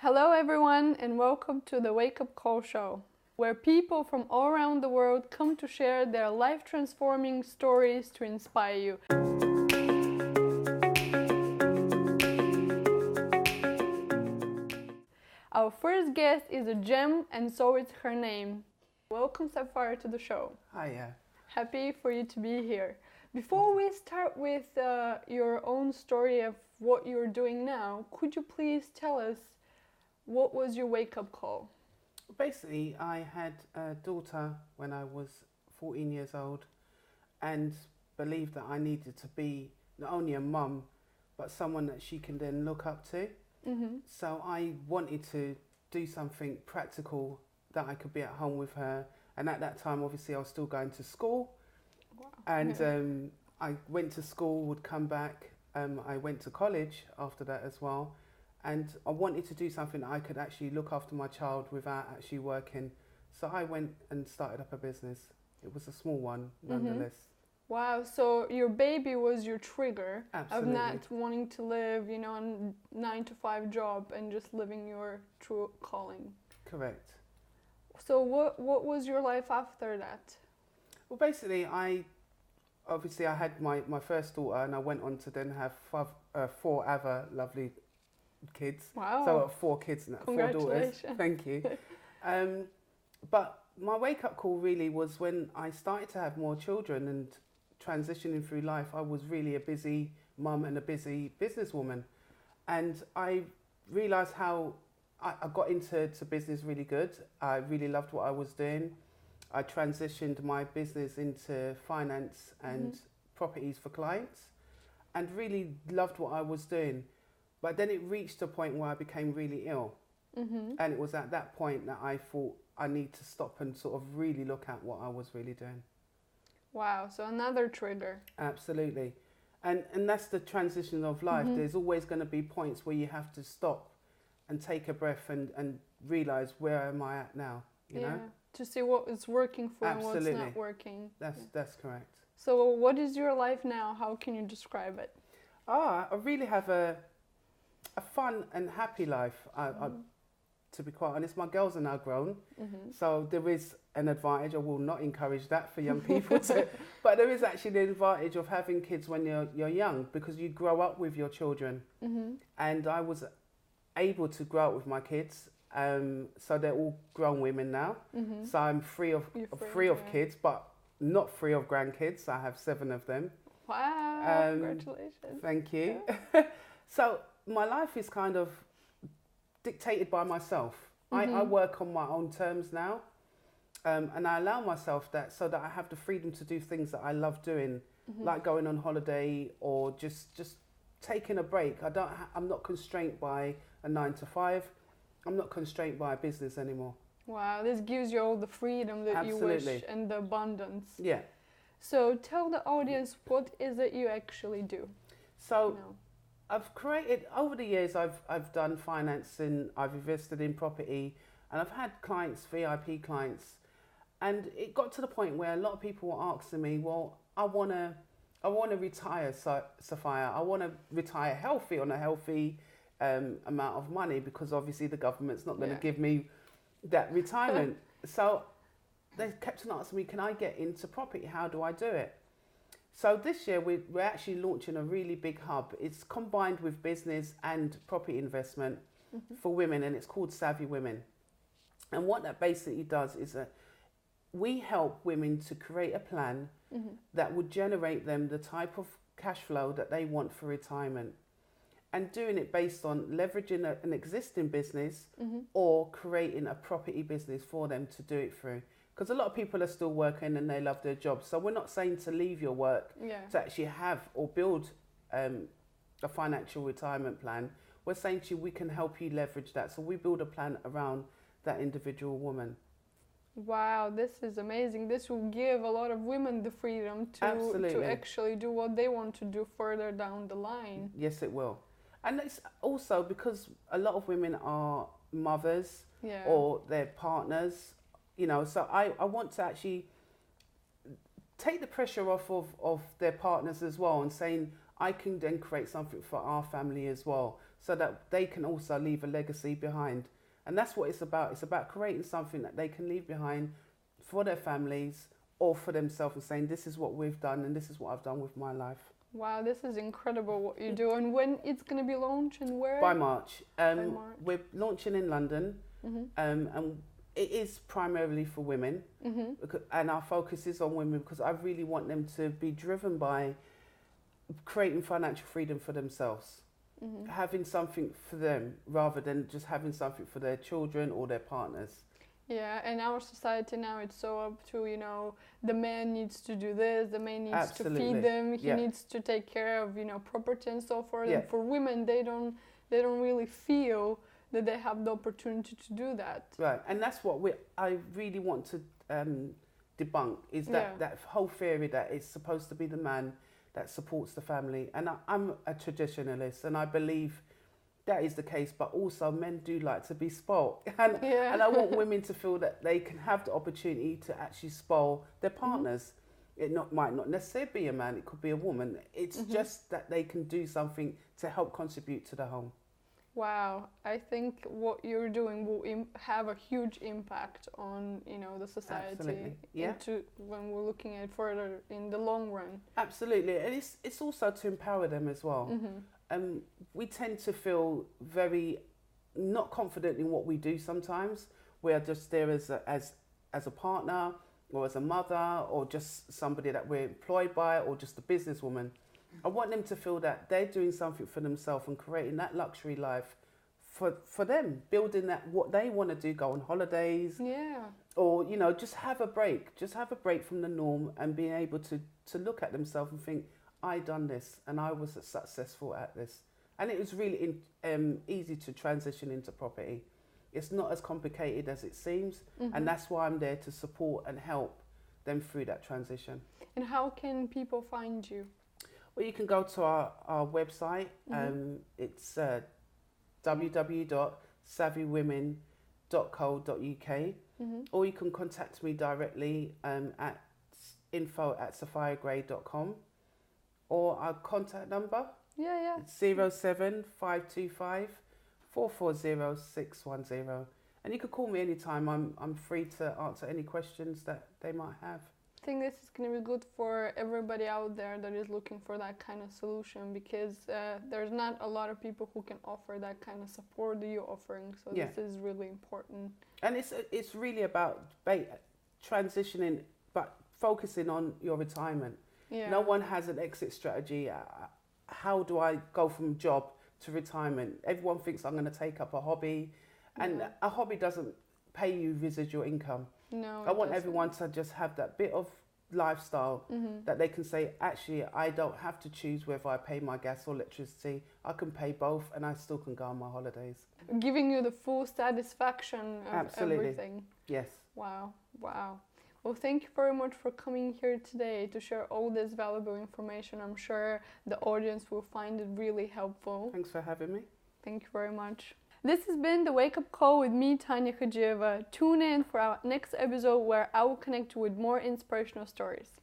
Hello everyone and welcome to the Wake Up Call Show, where people from all around the world come to share their life-transforming stories to inspire you. Our first guest is a gem and so is her name. Welcome Sapphire to the show. Hiya. Happy for you to be here. Before we start with your own story of what you're doing now, could you please tell us what was your wake-up call? Basically, I had a daughter when I was 14 years old and believed that I needed to be not only a mum, but someone that she can then look up to. Mm-hmm. So I wanted to do something practical that I could be at home with her. And at that time, obviously, I was still going to school. Wow. And I went to school, would come back. I went to college after that as well. And I wanted to do something that I could actually look after my child without actually working. So I went and started up a business. It was a small one, nonetheless. Wow, so your baby was your trigger. Absolutely. Of not wanting to live, a 9-to-5 job and just living your true calling. Correct. So what was your life after that? Well, basically, I had my first daughter, and I went on to then have four other lovely kids. Wow. So I got 4 kids now, 4 daughters. Congratulations. Thank you. But my wake-up call really was when I started to have more children and transitioning through life. I was really a busy mum and a busy businesswoman. And I realised how I got into business really good. I really loved what I was doing. I transitioned my business into finance and properties for clients and really loved what I was doing. But then it reached a point where I became really ill. Mm-hmm. And it was at that point that I thought I need to stop and sort of really look at what I was really doing. Wow, so another trigger. Absolutely. And that's the transition of life. There's always going to be points where you have to stop and take a breath and realise where am I at now, you know? To see what is working for you and Absolutely. what's not working. That's correct. So what is your life now? How can you describe it? I really have a fun and happy life. To be quite honest, my girls are now grown, so there is an advantage. I will not encourage that for young people, but there is actually the advantage of having kids when you're young, because you grow up with your children. And I was able to grow up with my kids, so they're all grown women now. So I'm free of kids, but not free of grandkids. I have 7 of them. Wow! Congratulations. Thank you. So my life is kind of dictated by myself. I work on my own terms now, and I allow myself that so that I have the freedom to do things that I love doing, like going on holiday or just taking a break. I'm not constrained by a 9-to-5. I'm not constrained by a business anymore. Wow, this gives you all the freedom that Absolutely. You wish and the abundance. Yeah. So tell the audience, what is it you actually do? So I've created, over the years, I've done finance and I've invested in property, and I've had clients, VIP clients, and it got to the point where a lot of people were asking me, well, I want to retire, Sapphire. I want to retire healthy, on a healthy amount of money, because obviously the government's not going to give me that retirement. So they kept on asking me, can I get into property? How do I do it? So this year we're actually launching a really big hub. It's combined with business and property investment for women, and it's called Savvy Women. And what that basically does is that we help women to create a plan that would generate them the type of cash flow that they want for retirement, and doing it based on leveraging an existing business or creating a property business for them to do it through. Because a lot of people are still working and they love their jobs. So we're not saying to leave your work to actually have or build a financial retirement plan. We're saying to you, we can help you leverage that. So we build a plan around that individual woman. Wow, this is amazing. This will give a lot of women the freedom to actually do what they want to do further down the line. Yes, it will. And it's also because a lot of women are mothers or their partners. So I want to actually take the pressure off of their partners as well, and saying I can then create something for our family as well. so that they can also leave a legacy behind. And that's what it's about. It's about creating something that they can leave behind for their families or for themselves, and saying, this is what we've done and this is what I've done with my life. Wow, this is incredible what you do. And when it's going to be launched and where? By March. By March. We're launching in London, and it is primarily for women, and our focus is on women because I really want them to be driven by creating financial freedom for themselves, having something for them rather than just having something for their children or their partners. Yeah, and our society now, it's so up to, you know, the man needs to do this, the man needs to feed them, he needs to take care of, you know, property and so forth. And for women, they don't really feel that they have the opportunity to do that. Right, and that's what I really want to debunk, is that whole theory that it's supposed to be the man that supports the family. And I'm a traditionalist, and I believe that is the case, but also men do like to be spoiled. And I want women to feel that they can have the opportunity to actually spoil their partners. It might not necessarily be a man, it could be a woman. It's just that they can do something to help contribute to the home. Wow, I think what you're doing will have a huge impact on, you know, the society. When we're looking at further in the long run. Absolutely, and it's also to empower them as well. We tend to feel very not confident in what we do sometimes. We are just there as a partner or as a mother or just somebody that we're employed by or just a businesswoman. I want them to feel that they're doing something for themselves and creating that luxury life for them, building that what they want to do, go on holidays, or, you know, just have a break from the norm and being able to look at themselves and think, I done this and I was successful at this. And it was really easy to transition into property. It's not as complicated as it seems, and that's why I'm there to support and help them through that transition. And how can people find you? Well, you can go to our website. It's www.savvywomen.co.uk, or you can contact me directly at info@sapphiregray.com, or our contact number. It's 07525 440 610. And you can call me anytime. I'm free to answer any questions that they might have. I think this is going to be good for everybody out there that is looking for that kind of solution, because there's not a lot of people who can offer that kind of support that you're offering. So this is really important. And it's really about transitioning, but focusing on your retirement. No one has an exit strategy. How do I go from job to retirement? Everyone thinks I'm going to take up a hobby, and a hobby doesn't pay you residual income. No, I want everyone to just have that bit of lifestyle that they can say, actually, I don't have to choose whether I pay my gas or electricity. I can pay both and I still can go on my holidays. Giving you the full satisfaction of everything. Yes. Wow. Well, thank you very much for coming here today to share all this valuable information. I'm sure the audience will find it really helpful. Thanks for having me. Thank you very much. This has been the Wake Up Call with me, Tanya Hadzhieva. Tune in for our next episode where I will connect you with more inspirational stories.